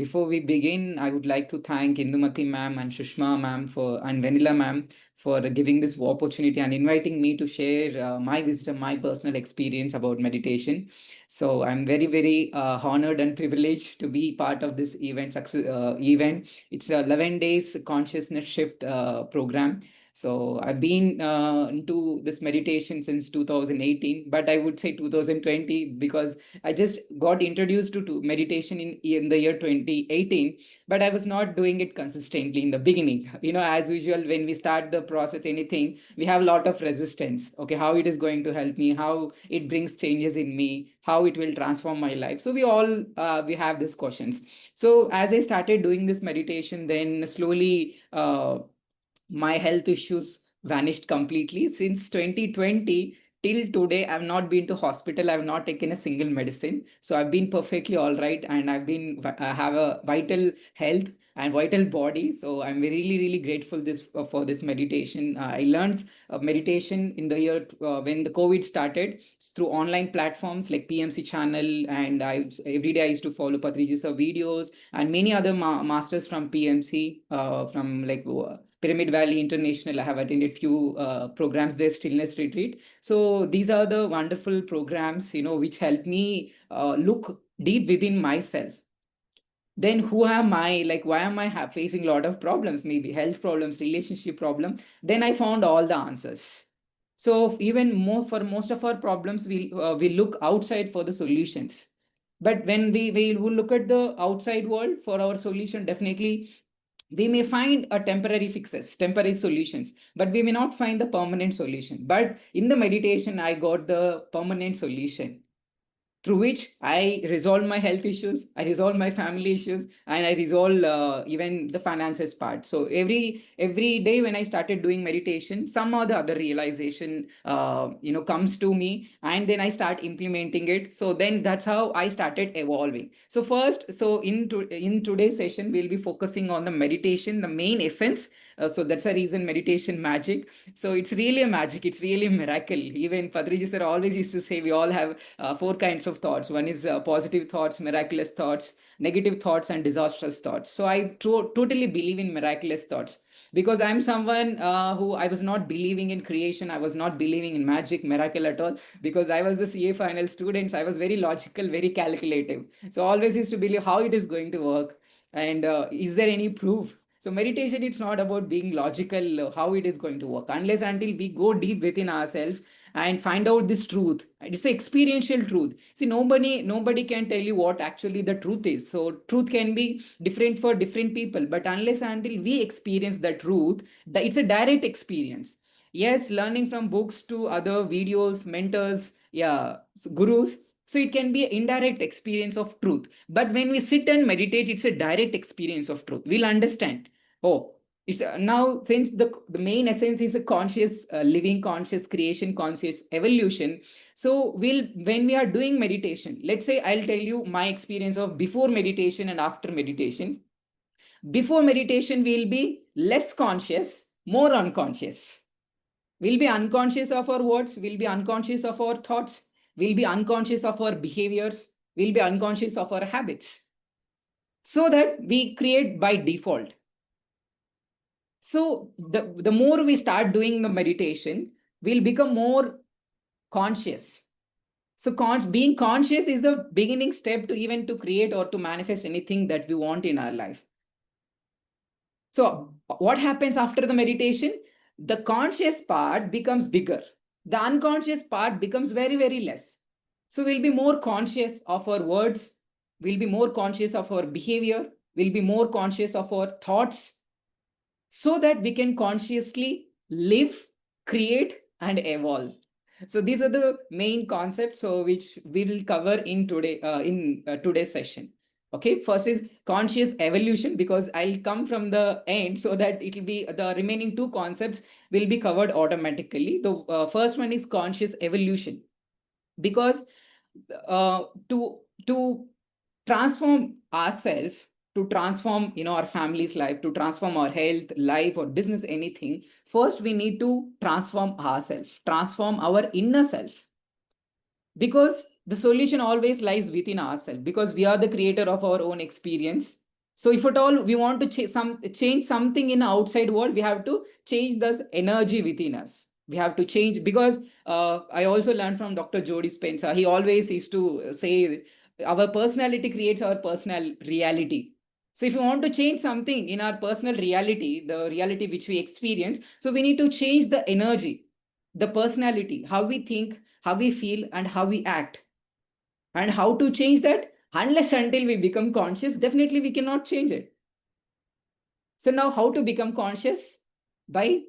before we begin, I would like to thank Indumati ma'am and Shushma ma'am and Vanilla ma'am for giving this opportunity and inviting me to share my wisdom, my personal experience about meditation. So I'm very honored and privileged to be part of this event. It's a 11 days consciousness shift program. So I've been into this meditation since 2018, but I would say 2020 because I just got introduced to meditation in the year 2018, but I was not doing it consistently in the beginning. As usual, when we start the process, anything, we have a lot of resistance. Okay, how it is going to help me, how it brings changes in me, how it will transform my life. So we have these questions. So as I started doing this meditation, then slowly my health issues vanished completely. Since 2020 till today, I've not been to hospital. I've not taken a single medicine. So I've been perfectly all right, and I have a vital health and vital body. So I'm really grateful for this meditation. I learned meditation in the year when the COVID started through online platforms like PMC channel, and every day I used to follow Patriji's videos and many other masters from PMC, from like Pyramid Valley International. I have attended few programs there, stillness retreat. So these are the wonderful programs, which help me look deep within myself. Then who am I? Like, why am I facing a lot of problems? Maybe health problems, relationship problem. Then I found all the answers. So even more for most of our problems, we look outside for the solutions. But when we will look at the outside world for our solution, definitely we may find a temporary fixes, temporary solutions, but we may not find the permanent solution. But in the meditation, I got the permanent solution, through which I resolve my health issues, I resolve my family issues, and I resolve even the finances part. So every day when I started doing meditation, some or the other realization comes to me, and then I start implementing it. So then that's how I started evolving. So first, in today's session, we'll be focusing on the meditation, the main essence. So that's a reason meditation magic. So it's really a magic. It's really a miracle. Even Patriji sir always used to say we all have four kinds of thoughts. One is positive thoughts, miraculous thoughts, negative thoughts, and disastrous thoughts. So I totally believe in miraculous thoughts because I'm someone who I was not believing in creation. I was not believing in magic, miracle at all, because I was the CA final student. So I was very logical, very calculative. So I always used to believe how it is going to work, and is there any proof. So meditation, it's not about being logical, how it is going to work, unless until we go deep within ourselves and find out this truth. It's an experiential truth. See, nobody can tell you what actually the truth is. So truth can be different for different people, but unless until we experience the truth, it's a direct experience. Yes, learning from books to other videos, mentors, yeah, gurus. So it can be an indirect experience of truth. But when we sit and meditate, it's a direct experience of truth. We'll understand. Oh, it's now, since the main essence is a conscious living, conscious creation, conscious evolution. So when we are doing meditation, let's say I'll tell you my experience of before meditation and after meditation. Before meditation, we'll be less conscious, more unconscious. We'll be unconscious of our words, we'll be unconscious of our thoughts, we'll be unconscious of our behaviors, we'll be unconscious of our habits. So that we create by default. So the more we start doing the meditation, we'll become more conscious. So being conscious is the beginning step to even to create or to manifest anything that we want in our life. So what happens after the meditation? The conscious part becomes bigger. The unconscious part becomes very less. So we'll be more conscious of our words. We'll be more conscious of our behavior. We'll be more conscious of our thoughts, so that we can consciously live, create, and evolve. So these are the main concepts which we will cover in today's session. Okay, first is conscious evolution, because I'll come from the end so that it will be the remaining two concepts will be covered automatically. The first one is conscious evolution, because to transform ourselves, to transform our family's life, to transform our health, life, or business, anything, first we need to transform ourselves, transform our inner self, because the solution always lies within ourselves, because we are the creator of our own experience. So if at all we want to change something in the outside world, we have to change the energy within us. We have to change, because I also learned from Dr. Jody Spencer. He always used to say, our personality creates our personal reality. So if you want to change something in our personal reality, the reality which we experience, so we need to change the energy, the personality, how we think, how we feel, and how we act. And how to change that? Unless until we become conscious, definitely we cannot change it. So now how to become conscious? By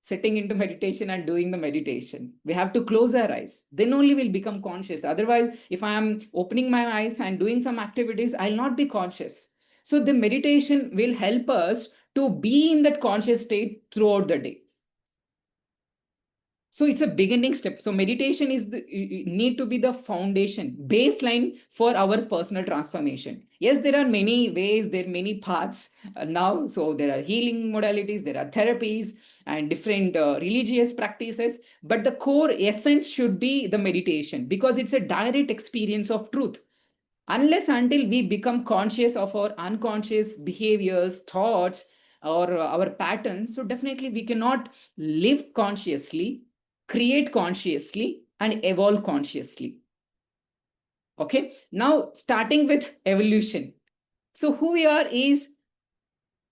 sitting into meditation and doing the meditation. We have to close our eyes. Then only we'll become conscious. Otherwise, if I am opening my eyes and doing some activities, I'll not be conscious. So the meditation will help us to be in that conscious state throughout the day. So it's a beginning step. So meditation is need to be the foundation, baseline for our personal transformation. Yes, there are many ways, there are many paths now. So there are healing modalities, there are therapies, and different religious practices. But the core essence should be the meditation, because it's a direct experience of truth. Unless until we become conscious of our unconscious behaviors, thoughts, or our patterns, so definitely we cannot live consciously, create consciously, and evolve consciously. Okay, now starting with evolution. So who we are is,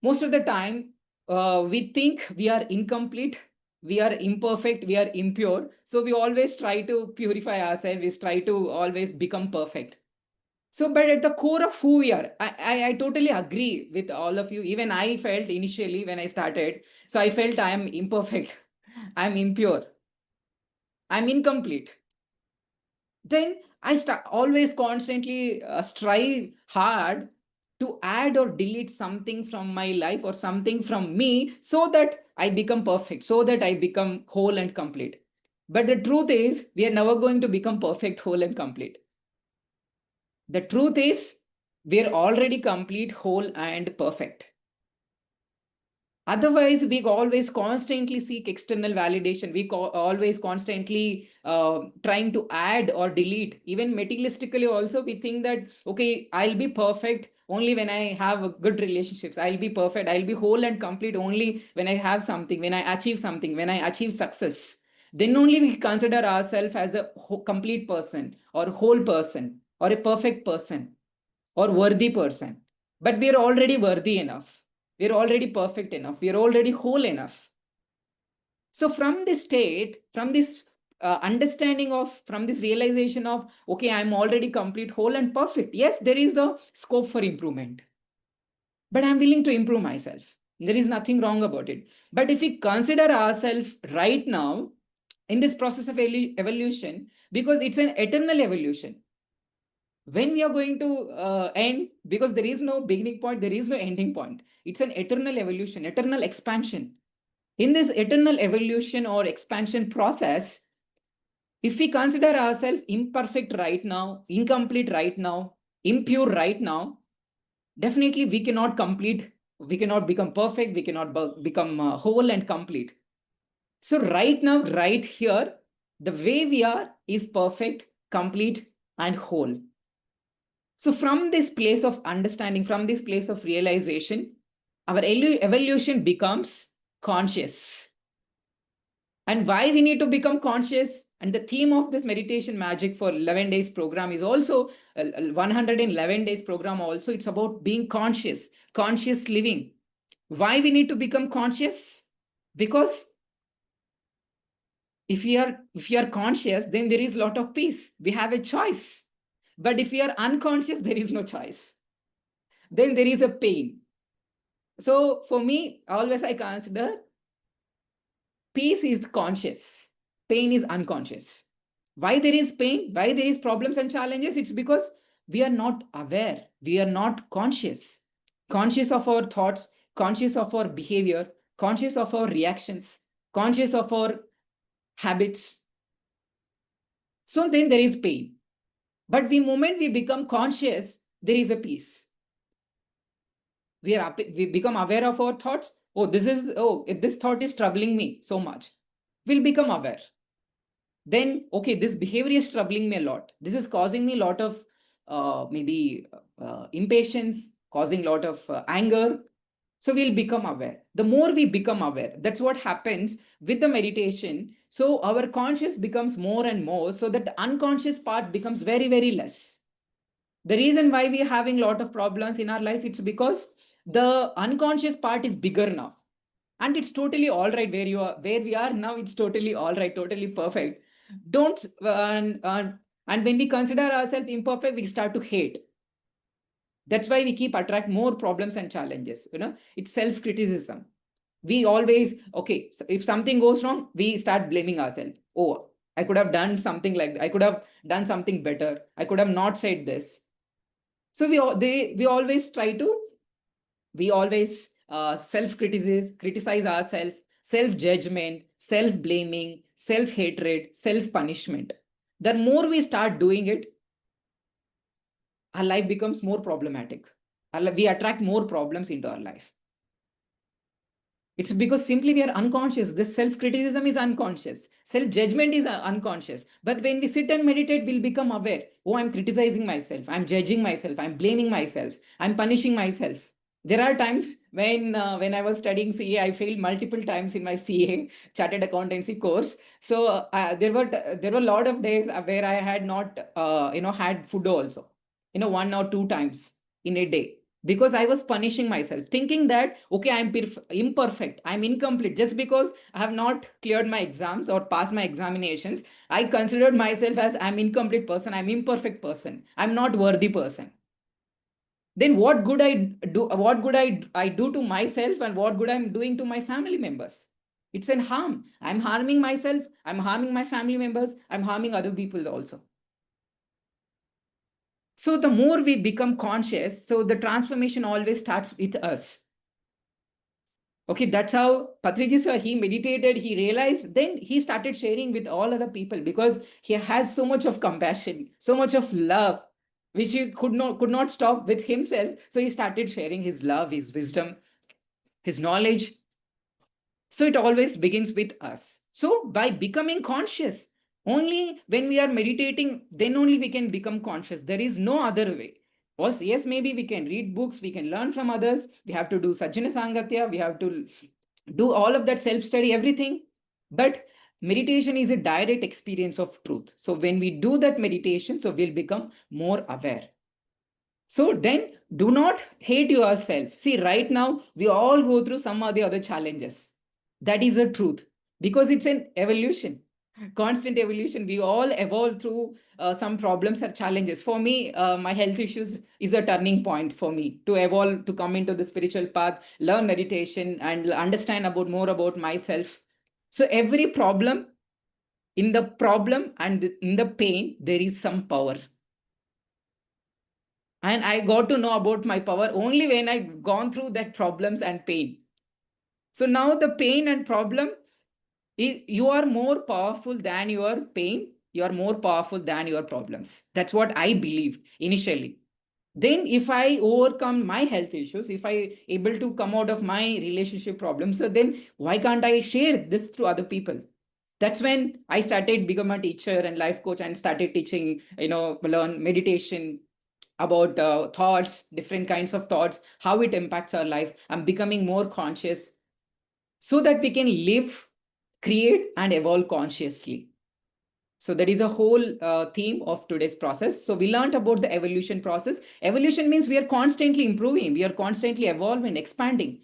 most of the time, we think we are incomplete, we are imperfect, we are impure. So we always try to purify ourselves, we try to always become perfect. So, but at the core of who we are, I totally agree with all of you. Even I felt initially when I started, so I felt I am imperfect, I'm impure, I'm incomplete. Then I always constantly strive hard to add or delete something from my life or something from me, so that I become perfect, so that I become whole and complete. But the truth is, we are never going to become perfect, whole, and complete. The truth is, we're already complete, whole, and perfect. Otherwise, we always constantly seek external validation. We always constantly trying to add or delete. Even materialistically also, we think that, okay, I'll be perfect only when I have good relationships. I'll be perfect. I'll be whole and complete only when I have something, when I achieve something, when I achieve success. Then only we consider ourselves as a complete person or whole person or a perfect person or worthy person. But we are already worthy enough. We are already perfect enough. We are already whole enough. So from this state, from this understanding of, from this realization of, okay, I'm already complete, whole, and perfect. Yes, there is the scope for improvement, but I'm willing to improve myself. There is nothing wrong about it. But if we consider ourselves right now in this process of evolution, because it's an eternal evolution, when we are going to end, because there is no beginning point, there is no ending point. It's an eternal evolution, eternal expansion. In this eternal evolution or expansion process, if we consider ourselves imperfect right now, incomplete right now, impure right now, definitely we cannot complete, we cannot become perfect, we cannot become whole and complete. So right now, right here, the way we are is perfect, complete, and whole. So from this place of understanding, from this place of realization, our evolution becomes conscious. And why we need to become conscious? And the theme of this meditation magic for 11 days program is also 111 days program also. It's about being conscious, conscious living. Why we need to become conscious? Because if we are conscious, then there is a lot of peace. We have a choice. But if we are unconscious, there is no choice. Then there is a pain. So for me, always I consider peace is conscious, pain is unconscious. Why there is pain? Why there is problems and challenges? It's because we are not aware. We are not conscious. Conscious of our thoughts, conscious of our behavior, conscious of our reactions, conscious of our habits. So then there is pain. But the moment we become conscious, there is a peace. We become aware of our thoughts. Oh, this thought is troubling me so much. We'll become aware. Then, okay, this behavior is troubling me a lot. This is causing me a lot of maybe impatience, causing a lot of anger. So we'll become aware. The more we become aware, that's what happens with the meditation. So our conscious becomes more and more, so that the unconscious part becomes very, very less. The reason why we are having a lot of problems in our life, it's because the unconscious part is bigger now. And it's totally all right where you are, where we are now. It's totally all right, totally perfect. Don't and when we consider ourselves imperfect, we start to hate. That's why we keep attract more problems and challenges. It's self-criticism. We always, okay, so if something goes wrong, we start blaming ourselves. Oh, I could have done something like that. I could have done something better. I could have not said this. So we always criticize ourselves, self-judgment, self-blaming, self-hatred, self-punishment. The more we start doing it, our life becomes more problematic. We attract more problems into our life. It's because simply we are unconscious. This self-criticism is unconscious. Self-judgment is unconscious. But when we sit and meditate, we'll become aware. Oh, I'm criticizing myself. I'm judging myself. I'm blaming myself. I'm punishing myself. There are times when I was studying CA, I failed multiple times in my CA Chartered Accountancy course. So there were a lot of days where I had not had food also, 1 or 2 times in a day, because I was punishing myself, thinking that, okay, I'm imperfect, I'm incomplete. Just because I have not cleared my exams or passed my examinations, I considered myself as I'm incomplete person, I'm imperfect person, I'm not worthy person. Then what good I do to myself, and what good I'm doing to my family members? It's an harm. I'm harming myself, I'm harming my family members, I'm harming other people also. So the more we become conscious, so the transformation always starts with us. Okay, that's how Patriji sir, he meditated, he realized, then he started sharing with all other people, because he has so much of compassion, so much of love, which he could not stop with himself. So he started sharing his love, his wisdom, his knowledge. So it always begins with us. So by becoming conscious, only when we are meditating, then only we can become conscious. There is no other way. Also, yes, maybe we can read books, we can learn from others, we have to do Sajjana Sangatya, we have to do all of that self-study, everything. But meditation is a direct experience of truth. So when we do that meditation, so we'll become more aware. So then do not hate yourself. See, right now, we all go through some or the other challenges. That is the truth, because it's an evolution, constant evolution. We all evolve through some problems or challenges. For me, my health issues is a turning point for me to evolve, to come into the spiritual path, learn meditation, and understand more about myself. So every problem, in the problem and in the pain, there is some power. And I got to know about my power only when I gone through that problems and pain. So now the pain and problem, you are more powerful than your pain. You are more powerful than your problems. That's what I believe initially. Then if I overcome my health issues, if I able to come out of my relationship problems, so then why can't I share this through other people? That's when I started become a teacher and life coach, and started teaching, learn meditation, about thoughts, different kinds of thoughts, how it impacts our life. I'm becoming more conscious, so that we can live, create, and evolve consciously. So that is a whole theme of today's process. So we learned about the evolution process. Evolution means we are constantly improving, we are constantly evolving, expanding.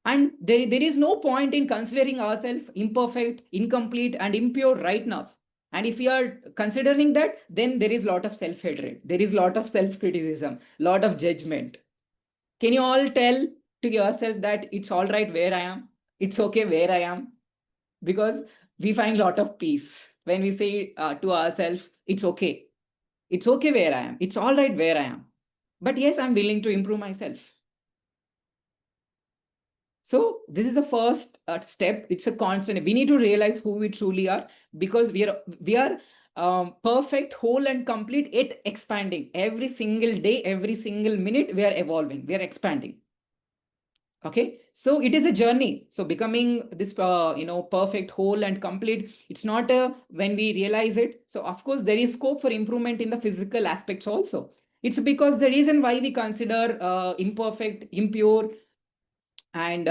And there is no point in considering ourselves imperfect, incomplete, and impure right now. And if you are considering that, then there is a lot of self-hatred, there is a lot of self-criticism, lot of judgment. Can you all tell to yourself that it's all right where I am? It's okay where I am? Because we find a lot of peace when we say to ourselves, it's okay. It's okay where I am. It's all right where I am. But yes, I'm willing to improve myself. So this is the first step. It's a constant. We need to realize who we truly are, because we are perfect, whole, and complete. It expanding every single day, every single minute. We are evolving. We are expanding. Okay, so it is a journey. So becoming this, perfect, whole, and complete. It's not when we realize it. So of course there is scope for improvement in the physical aspects also. It's because the reason why we consider imperfect, impure, and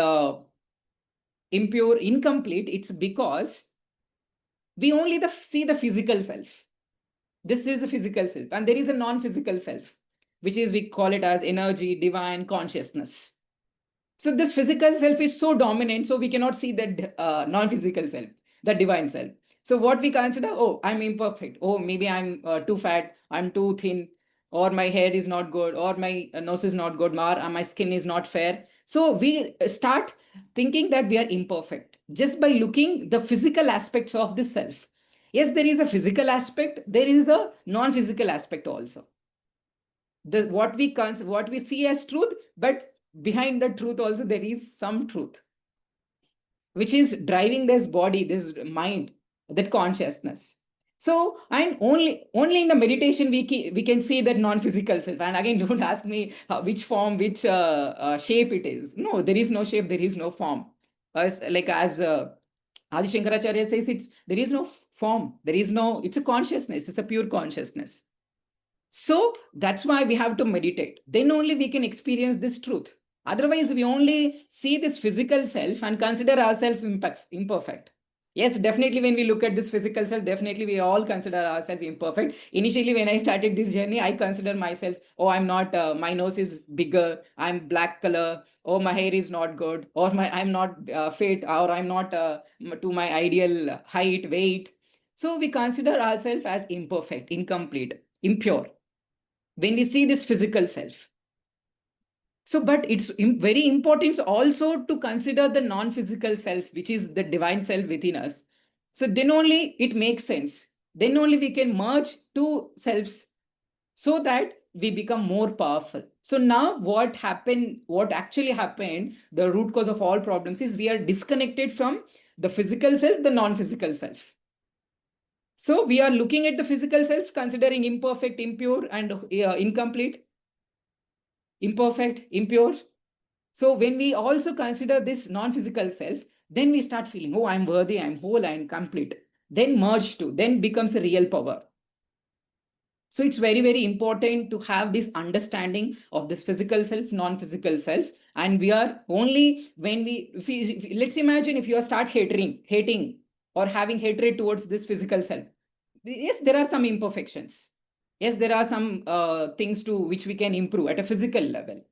impure, incomplete, it's because we only see the physical self. This is the physical self, and there is a non-physical self, which is, we call it as energy, divine consciousness. So this physical self is so dominant, so we cannot see that non-physical self, the divine self. So what we consider, oh, I'm imperfect. Oh, maybe I'm too fat, I'm too thin, or my hair is not good, or my nose is not good, or my skin is not fair. So we start thinking that we are imperfect just by looking the physical aspects of the self. Yes, there is a physical aspect, there is a non-physical aspect also. What we see as truth, but behind the truth also there is some truth, which is driving this body, this mind, that consciousness. So, and only in the meditation we can see that non-physical self. And again, don't ask me which form, which shape it is. No, there is no shape, there is no form. As Adi Shankaracharya says, there is no form, there is no, it's a consciousness, it's a pure consciousness. So that's why we have to meditate. Then only we can experience this truth. Otherwise, we only see this physical self and consider ourselves imperfect. Yes, definitely when we look at this physical self, definitely we all consider ourselves imperfect. Initially, when I started this journey, I consider myself, oh, I'm not, my nose is bigger, I'm black color, oh, my hair is not good, or I'm not fit, or I'm not to my ideal height, weight. So we consider ourselves as imperfect, incomplete, impure when we see this physical self. So, but it's very important also to consider the non-physical self, which is the divine self within us. So then only it makes sense. Then only we can merge two selves so that we become more powerful. So now what actually happened, the root cause of all problems is we are disconnected from the physical self, the non-physical self. So we are looking at the physical self, considering imperfect, impure, and incomplete, imperfect, impure. So when we also consider this non-physical self, then we start feeling, oh, I'm worthy, I'm whole, I'm complete. Then merge to, then becomes a real power. So it's very, very important to have this understanding of this physical self, non-physical self. And we are only when let's imagine if you start hating or having hatred towards this physical self. Yes, there are some imperfections. Yes, there are some things to which we can improve at a physical level.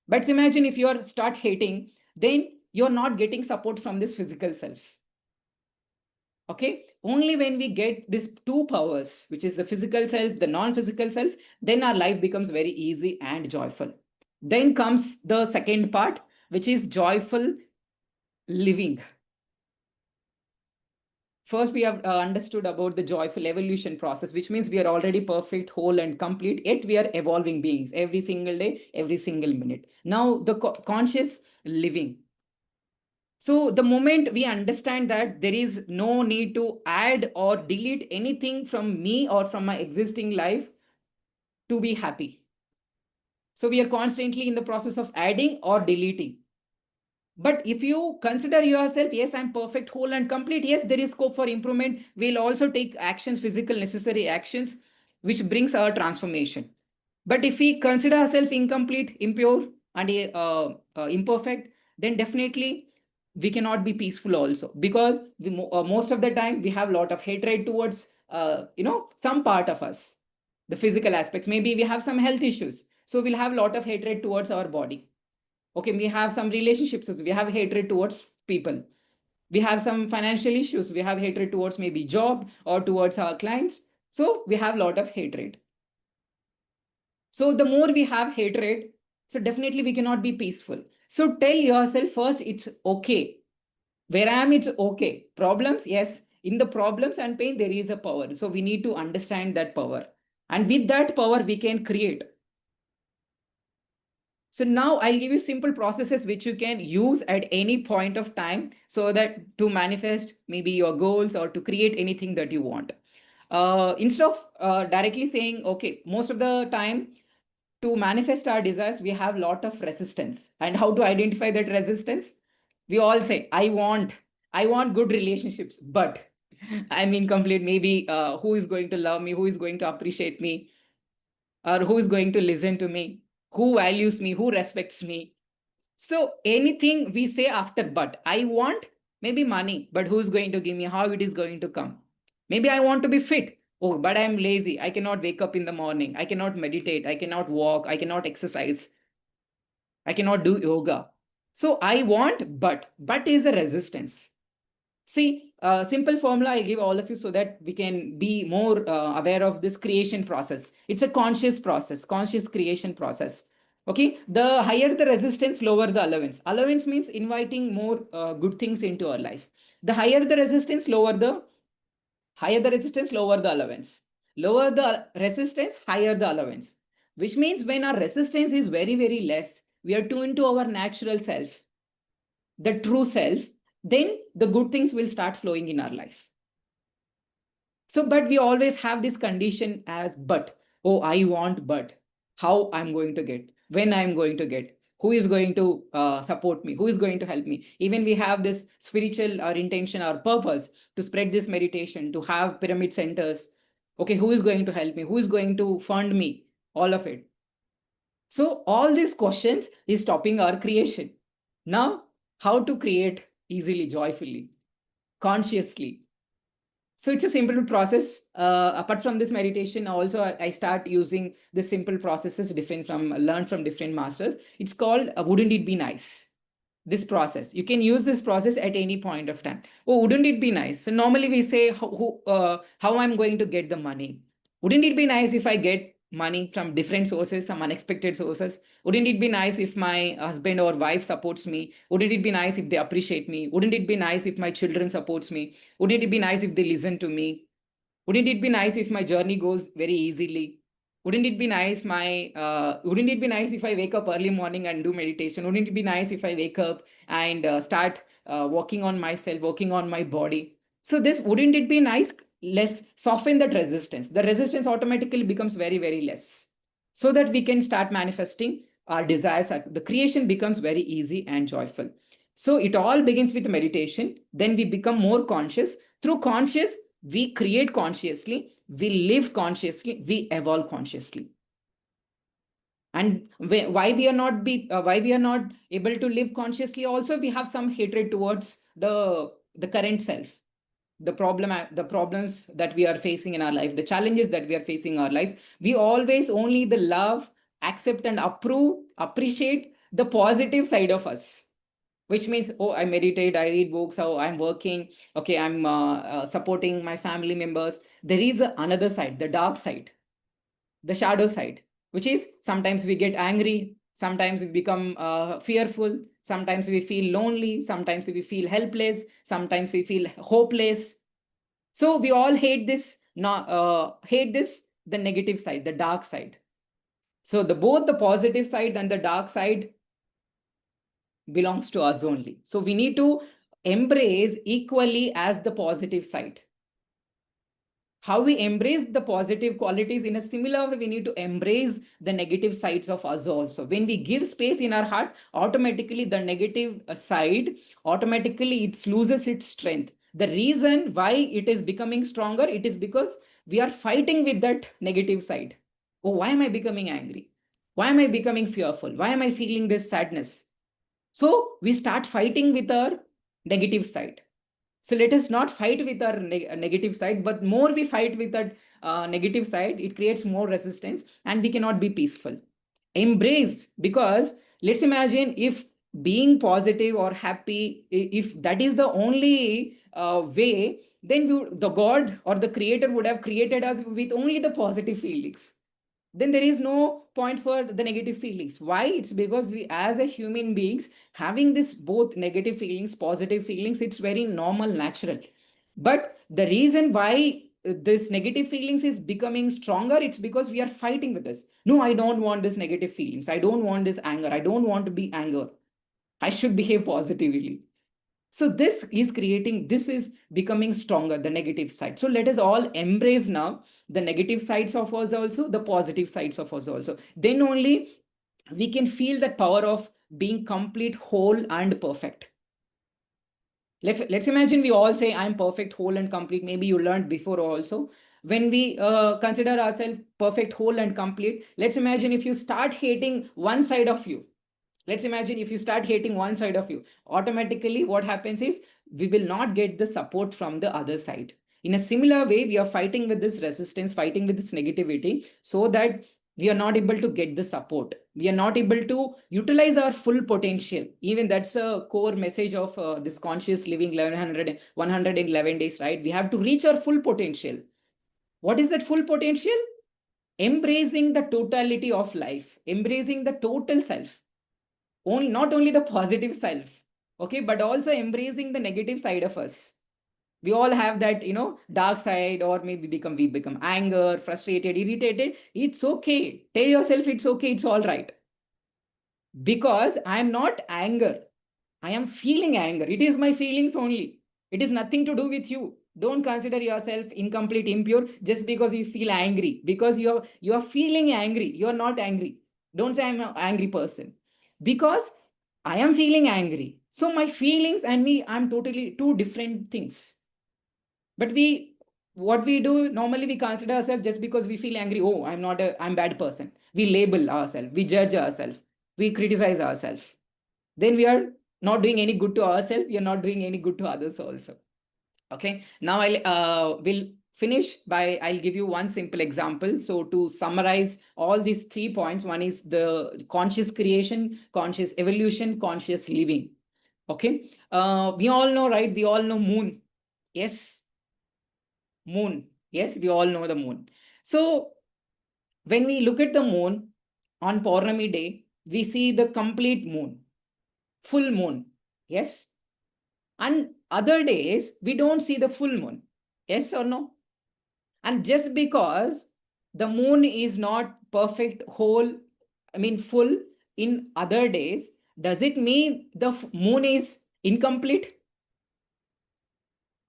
But imagine if you start hating, then you're not getting support from this physical self. Okay, only when we get these two powers, which is the physical self, the non-physical self, then our life becomes very easy and joyful. Then comes the second part, which is joyful living. First, we have understood about the joyful evolution process, which means we are already perfect, whole, and complete, yet we are evolving beings every single day, every single minute. Now, the conscious living. So the moment we understand that there is no need to add or delete anything from me or from my existing life to be happy. So we are constantly in the process of adding or deleting. But if you consider yourself, yes, I'm perfect, whole, and complete, yes, there is scope for improvement. We'll also take actions, physical necessary actions, which brings our transformation. But if we consider ourselves incomplete, impure, and imperfect, then definitely we cannot be peaceful also, because most of the time we have a lot of hatred towards some part of us, the physical aspects. Maybe we have some health issues, so we'll have a lot of hatred towards our body. Okay, we have some relationships, so we have hatred towards people. We have some financial issues, we have hatred towards maybe job or towards our clients, so we have a lot of hatred. So the more we have hatred, so definitely we cannot be peaceful. So tell yourself first, it's okay. Where I am, it's okay. Problems, yes. In the problems and pain, there is a power. So we need to understand that power. And with that power, we can create. So now I'll give you simple processes which you can use at any point of time, so that to manifest maybe your goals or to create anything that you want. Instead of directly saying, okay, most of the time, to manifest our desires, we have a lot of resistance. And how to identify that resistance? We all say, I want good relationships, but I'm incomplete. Maybe who is going to love me? Who is going to appreciate me? or who is going to listen to me, who values me, who respects me. So anything we say after but, I want maybe money, but who's going to give me, how it is going to come? Maybe I want to be fit. Oh, but I'm lazy. I cannot wake up in the morning. I cannot meditate. I cannot walk. I cannot exercise. I cannot do yoga. So I want, but is a resistance. See, simple formula I'll give all of you so that we can be more aware of this creation process. It's a conscious process, conscious creation process. Okay, the higher the resistance, lower the allowance. Allowance means inviting more good things into our life. The higher the resistance, lower the lower the allowance. Lower the resistance, higher the allowance. Which means when our resistance is very, very less, we are tuned to our natural self, the true self, then the good things will start flowing in our life. So, but we always have this condition as but. Oh, I want but. How I'm going to get? When I'm going to get? Who is going to support me? Who is going to help me? Even we have this spiritual or intention or purpose to spread this meditation, to have pyramid centers. Okay, who is going to help me? Who is going to fund me? All of it. So all these questions is stopping our creation. Now, how to create easily, joyfully, consciously? So it's a simple process. Apart from this meditation, also I start using the simple processes different from learned from different masters. It's called wouldn't it be nice? This process. You can use this process at any point of time. Oh, wouldn't it be nice? So normally we say how I'm going to get the money. Wouldn't it be nice if I get money from different sources, some unexpected sources? Wouldn't it be nice if my husband or wife supports me? Wouldn't it be nice if they appreciate me? Wouldn't it be nice if my children supports me? Wouldn't it be nice if they listen to me? Wouldn't it be nice if my journey goes very easily? Wouldn't it be nice if I wake up early morning and do meditation? Wouldn't it be nice if I wake up and start working on myself, working on my body? So this wouldn't it be nice? Less soften that resistance. The resistance automatically becomes very, very less, so that we can start manifesting our desires. The creation becomes very easy and joyful. So it all begins with meditation. Then we become more conscious. Through conscious, we create consciously, we live consciously, we evolve consciously. And why we are not able to live consciously? Also, we have some hatred towards the current self, the problems that we are facing in our life, the challenges that we are facing in our life. We always only the love, accept and appreciate the positive side of us, which means, oh, I meditate, I read books, oh, I'm working, okay, I'm supporting my family members. There is another side, the dark side, the shadow side, which is sometimes we get angry, sometimes we become fearful, sometimes we feel lonely, sometimes we feel helpless, sometimes we feel hopeless. So we all hate this, the negative side, the dark side. So both the positive side and the dark side belongs to us only. So we need to embrace equally as the positive side. How we embrace the positive qualities, in a similar way we need to embrace the negative sides of us also. When we give space in our heart, automatically the negative side, automatically it loses its strength. The reason why it is becoming stronger, it is because we are fighting with that negative side. Oh, why am I becoming angry? Why am I becoming fearful? Why am I feeling this sadness? So we start fighting with our negative side. So let us not fight with our negative side, but more we fight with that negative side, it creates more resistance and we cannot be peaceful. Embrace, because let's imagine if being positive or happy, if that is the only way, then the God or the creator would have created us with only the positive feelings. Then there is no point for the negative feelings. Why? It's because we as a human beings having this both negative feelings, positive feelings, it's very normal, natural. But the reason why this negative feelings is becoming stronger, it's because we are fighting with this. No, I don't want this negative feelings, I don't want this anger, I don't want to be anger, I should behave positively. So this is becoming stronger, the negative side. So let us all embrace now the negative sides of us also, the positive sides of us also. Then only we can feel that power of being complete, whole and perfect. Let's imagine we all say I'm perfect, whole and complete. Maybe you learned before also. when we consider ourselves perfect, whole, and complete. Let's imagine if you start hating one side of you. Let's imagine if you start hating one side of you, automatically what happens is we will not get the support from the other side. In a similar way, we are fighting with this resistance, fighting with this negativity, so that we are not able to get the support. We are not able to utilize our full potential. Even that's a core message of this conscious living 111 days, right? We have to reach our full potential. What is that full potential? Embracing the totality of life, embracing the total self. Not only the positive self, okay, but also embracing the negative side of us. We all have that, dark side, or maybe we become anger, frustrated, irritated. It's okay. Tell yourself it's okay, it's all right. Because I'm not anger. I am feeling anger. It is my feelings only. It is nothing to do with you. Don't consider yourself incomplete, impure just because you feel angry. Because you're feeling angry. You're not angry. Don't say I'm an angry person. Because I am feeling angry. So my feelings and me, I'm totally two different things. But what we do normally, we consider ourselves just because we feel angry. Oh, I'm bad person. We label ourselves. We judge ourselves. We criticize ourselves. Then we are not doing any good to ourselves. We are not doing any good to others also. Okay. Now will finish by, I'll give you one simple example. So to summarize all these 3 points, one is the conscious creation, conscious evolution, conscious living. Okay. We all know, right? We all know moon. Yes. Moon. Yes, we all know the moon. So when we look at the moon on Purnami day, we see the complete moon, full moon. Yes. And other days, we don't see the full moon. Yes or no? And just because the moon is not perfect, whole, full in other days, does it mean the moon is incomplete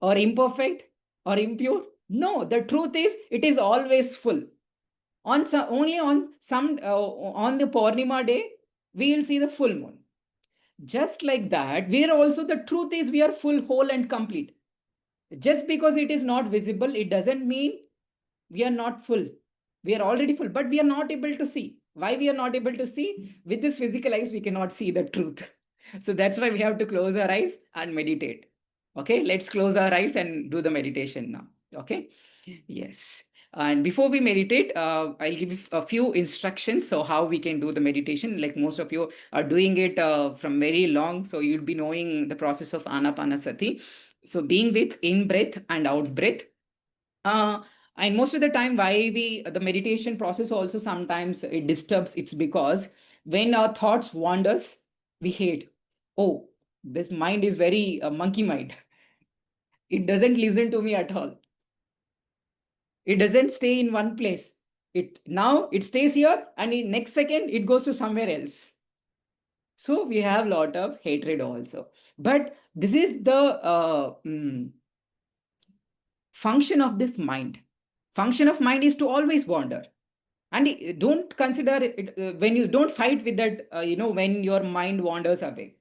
or imperfect or impure? No, the truth is it is always full. Only on the Purnima day, we will see the full moon. Just like that, we are also, the truth is we are full, whole, and complete. Just because it is not visible, it doesn't mean we are not full. We are already full, but we are not able to see. Why we are not able to see? With this physical eyes, we cannot see the truth. So that's why we have to close our eyes and meditate. Okay, let's close our eyes and do the meditation now. Okay, yes. And before we meditate, I'll give a few instructions. So how we can do the meditation. Like most of you are doing it from very long. So you'll be knowing the process of Anapanasati. So being with in breath and out breath. And most of the time, why the meditation process also sometimes it disturbs, it's because when our thoughts wanders, we hate. Oh, this mind is very monkey mind. It doesn't listen to me at all. It doesn't stay in one place. It stays here, and in next second it goes to somewhere else. So we have a lot of hatred also. But this is the function of this mind. Function of mind is to always wander. And don't consider it when you don't fight with that, when your mind wanders away.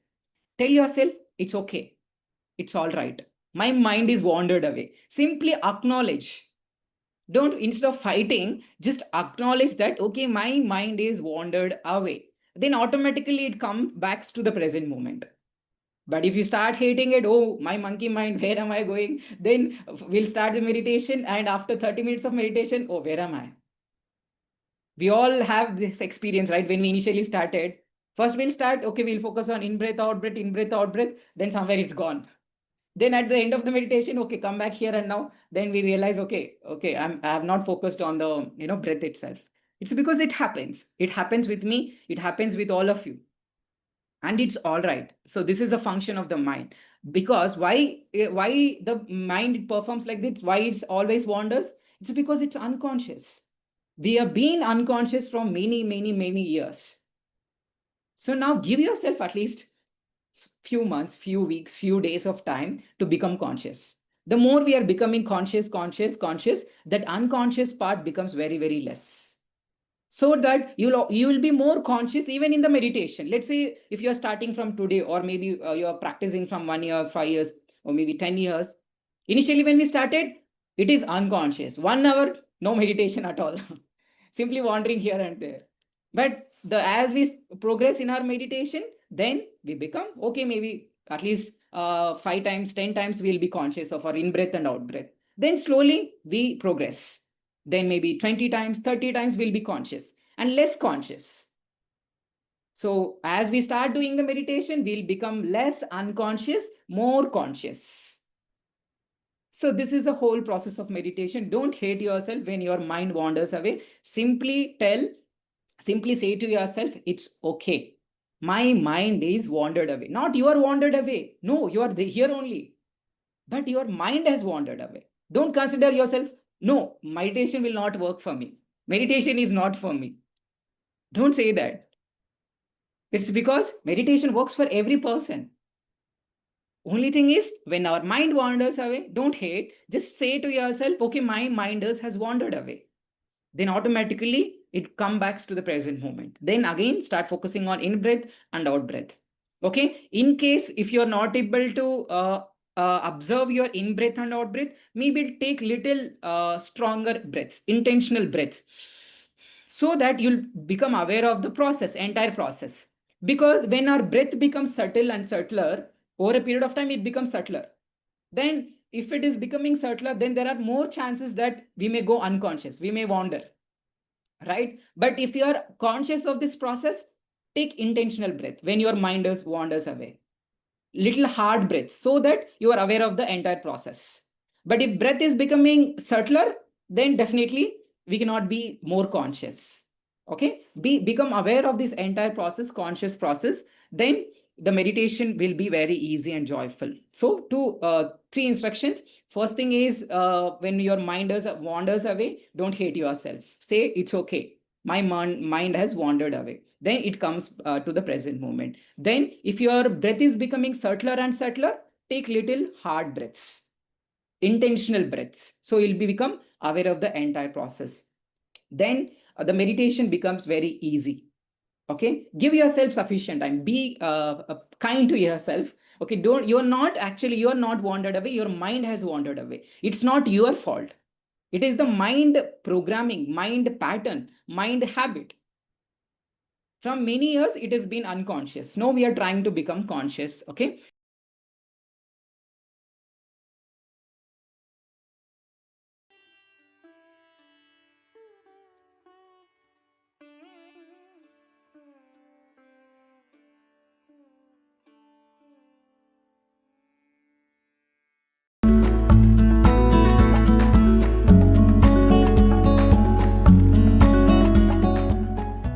Tell yourself, it's okay. It's all right. My mind is wandered away. Simply acknowledge. Don't, instead of fighting, just acknowledge that, okay, my mind is wandered away. Then automatically it comes back to the present moment. But if you start hating it, oh, my monkey mind, where am I going? Then we'll start the meditation. And after 30 minutes of meditation, oh, where am I? We all have this experience, right? When we initially started, first we'll start, okay, we'll focus on in breath, out breath, in breath, out breath. Then somewhere it's gone. Then at the end of the meditation, okay, come back here and now. Then we realize, okay, I have not focused on the, breath itself. It's because it happens. It happens with me. It happens with all of you. And it's all right. So this is a function of the mind. Because why the mind performs like this? Why it's always wanders? It's because it's unconscious. We have been unconscious from many, many, many years. So now give yourself at least few months, few weeks, few days of time to become conscious. The more we are becoming conscious, that unconscious part becomes very, very less. So that you'll be more conscious even in the meditation. Let's say if you're starting from today, or maybe you're practicing from 1 year, 5 years, or maybe 10 years. Initially, when we started, It is unconscious. 1 hour, no meditation at all. Simply wandering here and there. But as we progress in our meditation, then we become, okay, maybe at least 5 times, 10 times we'll be conscious of our in-breath and out-breath. Then slowly we progress. Then maybe 20 times, 30 times we'll be conscious and less conscious. So as we start doing the meditation, we'll become less unconscious, more conscious. So this is the whole process of meditation. Don't hate yourself when your mind wanders away. Simply say to yourself, it's okay. My mind is wandered away. Not you are wandered away. No, you are here only. But your mind has wandered away. Don't consider yourself, no, meditation will not work for me. Meditation is not for me. Don't say that. It's because meditation works for every person. Only thing is, when our mind wanders away, don't hate. Just say to yourself, okay, my mind has wandered away. Then automatically it comes back to the present moment. Then again, start focusing on in-breath and out-breath. Okay. In case if you're not able to observe your in-breath and out-breath, maybe take little stronger breaths, intentional breaths, so that you'll become aware of the process, entire process. Because when our breath becomes subtle and subtler, over a period of time, it becomes subtler. Then if it is becoming subtler, then there are more chances that we may go unconscious, we may wander, right? But if you are conscious of this process, take intentional breath when your mind wanders away. Little hard breaths so that you are aware of the entire process. But if breath is becoming subtler, then definitely we cannot be more conscious. Okay, become aware of this entire process, conscious process, then the meditation will be very easy and joyful. So three instructions. First thing is, when your mind wanders away, don't hate yourself. Say it's okay, my mind has wandered away. Then it comes to the present moment. Then if your breath is becoming subtler and subtler, take little hard breaths, intentional breaths, so you'll become aware of the entire process. Then the meditation becomes very easy. Okay, give yourself sufficient time, be kind to yourself. Okay, you're not wandered away, your mind has wandered away. It's not your fault. It is the mind programming, mind pattern, mind habit. From many years it has been unconscious. Now we are trying to become conscious. Okay,